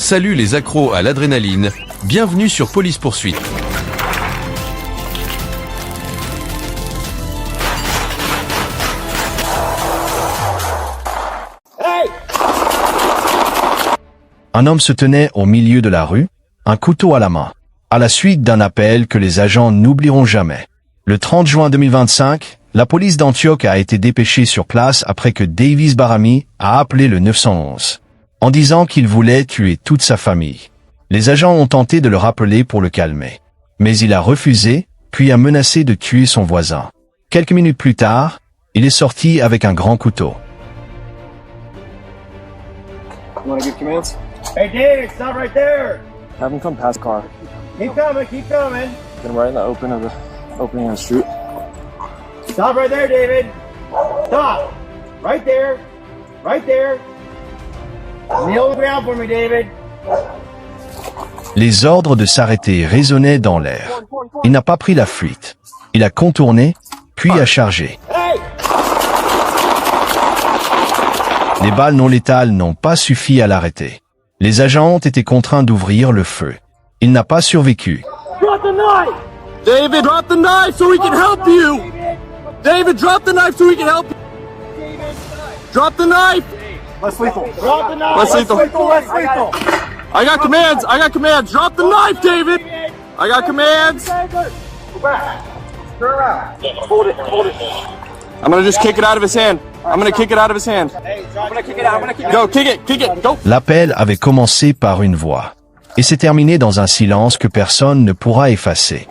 Salut les accros à l'adrénaline, bienvenue sur Police Poursuite. Un homme se tenait au milieu de la rue, un couteau à la main, à la suite d'un appel que les agents n'oublieront jamais. Le 30 juin 2025, la police d'Antioche a été dépêchée sur place après que Davis Barami a appelé le 911, en disant qu'il voulait tuer toute sa famille. Les agents ont tenté de le rappeler pour le calmer, mais il a refusé, puis a menacé de tuer son voisin. Quelques minutes plus tard, il est sorti avec un grand couteau. You want to give commands? Hey, David, stop right there. Have him come past car. Keep coming, keep coming. Get him right in the opening of the street. Stop right there, David. Stop. Right there. Right there. Kneel on the ground for me, David. Les ordres de s'arrêter résonnaient dans l'air. Il n'a pas pris la fuite. Il a contourné, puis a chargé. Hey! Les balles non létales n'ont pas suffi à l'arrêter. Les agents ont été contraints d'ouvrir le feu. Il n'a pas survécu. Drop the knife! David, drop the knife so we can help you! David, drop the knife so we can help you! Drop the knife! Less lethal. Drop the knife! Less lethal. Less lethal. I got commands! Drop the knife, David! I got commands! Go back. Turn around. Hold it. I'm gonna just kick it out of his hand. I'm gonna kick it out of his hand. Hey, I'm gonna kick it out. Go, kick it, go! L'appel avait commencé par une voix, et s'est terminé dans un silence que personne ne pourra effacer.